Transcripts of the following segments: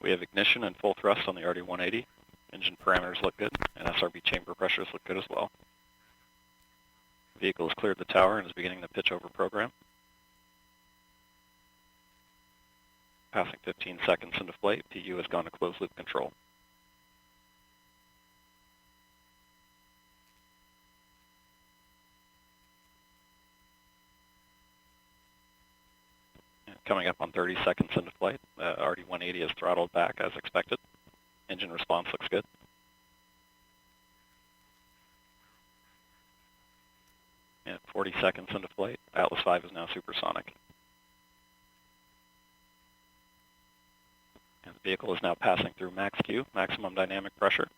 We have ignition and full thrust on the RD-180. Engine parameters look good, and SRB chamber pressures look good as well. The vehicle has cleared the tower and is beginning the pitch over program. Passing 15 seconds into flight, PU has gone to closed loop control. And coming up on 30 seconds into flight, RD-180 is throttled back as expected. Engine response looks good. And 40 seconds into flight, Atlas V is now supersonic. And the vehicle is now passing through max Q, maximum dynamic pressure.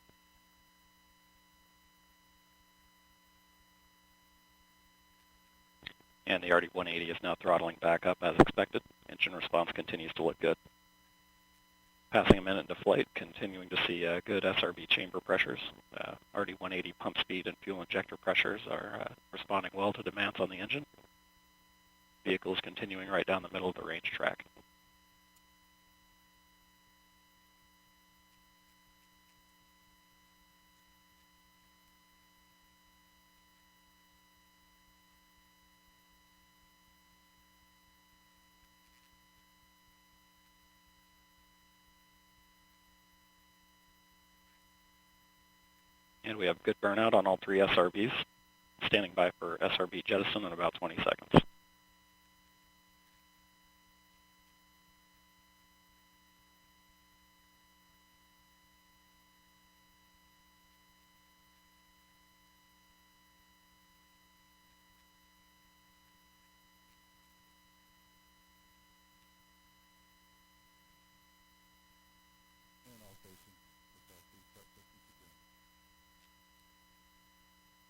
And the RD-180 is now throttling back up as expected. Engine response continues to look good. Passing a minute into flight, continuing to see good SRB chamber pressures. RD-180 pump speed and fuel injector pressures are responding well to demands on the engine. Vehicle is continuing right down the middle of the range track. And we have good burnout on all three SRBs. Standing by for SRB jettison in about 20 seconds.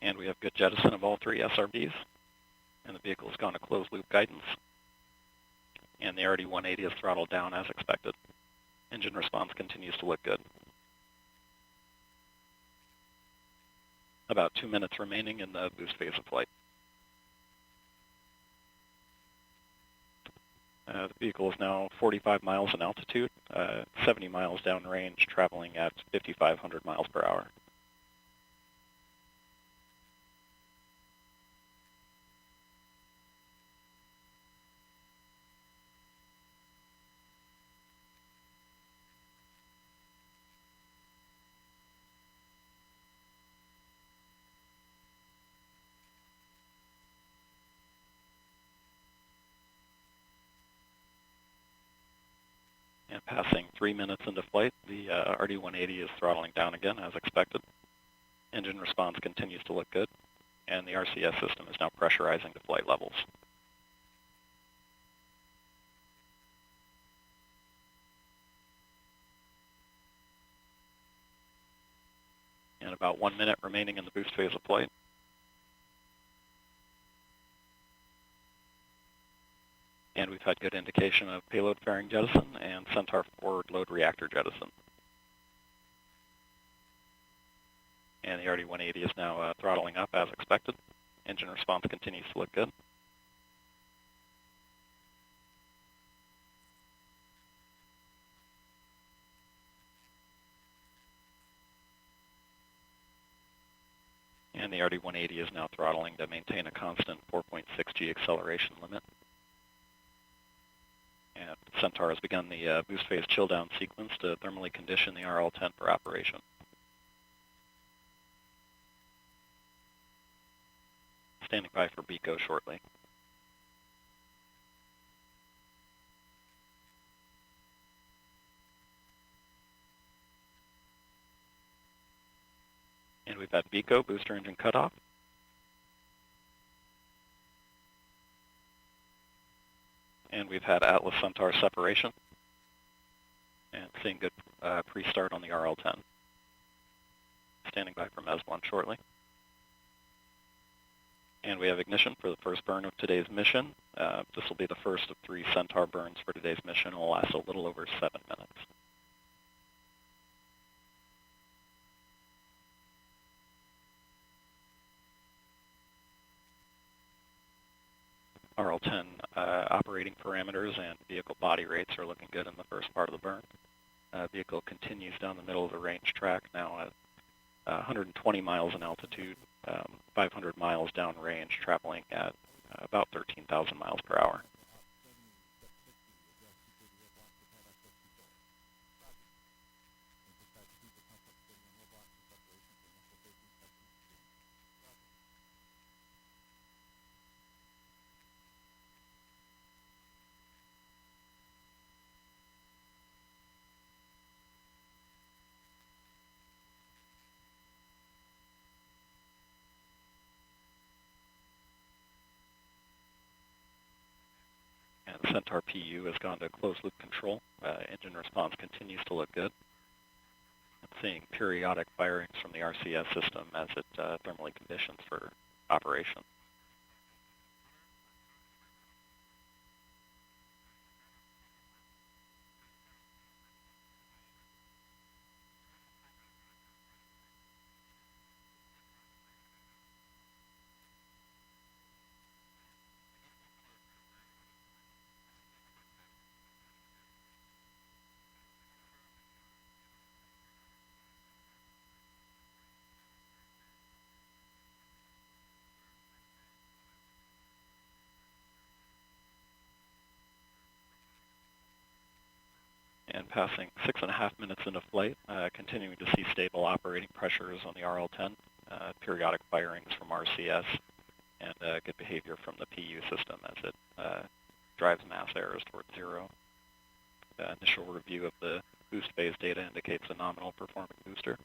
And we have good jettison of all three SRBs. And the vehicle has gone to closed loop guidance. And the RD-180 is throttled down as expected. Engine response continues to look good. About 2 minutes remaining in the boost phase of flight. The vehicle is now 45 miles in altitude, 70 miles downrange, traveling at 5,500 miles per hour. And passing 3 minutes into flight, the RD-180 is throttling down again as expected. Engine response continues to look good, and the RCS system is now pressurizing to flight levels. And about 1 minute remaining in the boost phase of flight. And we've had good indication of payload fairing jettison and Centaur forward load reactor jettison. And the RD-180 is now throttling up as expected. Engine response continues to look good. And the RD-180 is now throttling to maintain a constant 4.6 G acceleration limit. And Centaur has begun the boost phase chill down sequence to thermally condition the RL-10 for operation. Standing by for BECO shortly. And we've had BECO, booster engine cutoff. And we've had Atlas Centaur separation. And seeing good pre-start on the RL-10. Standing by for MES-1 shortly. And we have ignition for the first burn of today's mission. This will be the first of 3 Centaur burns for today's mission. It will last a little over 7 minutes. RL-10 operating parameters and vehicle body rates are looking good in the first part of the burn. Vehicle continues down the middle of the range track now at 120 miles in altitude, 500 miles downrange, traveling at about 13,000 miles per hour. And the Centaur PU has gone to closed loop control. Engine response continues to look good. I'm seeing periodic firings from the RCS system as it thermally conditions for operation. And passing 6.5 minutes into flight, continuing to see stable operating pressures on the RL-10, periodic firings from RCS, and good behavior from the PU system as it drives mass errors towards zero. The initial review of the boost phase data indicates a nominal performing booster.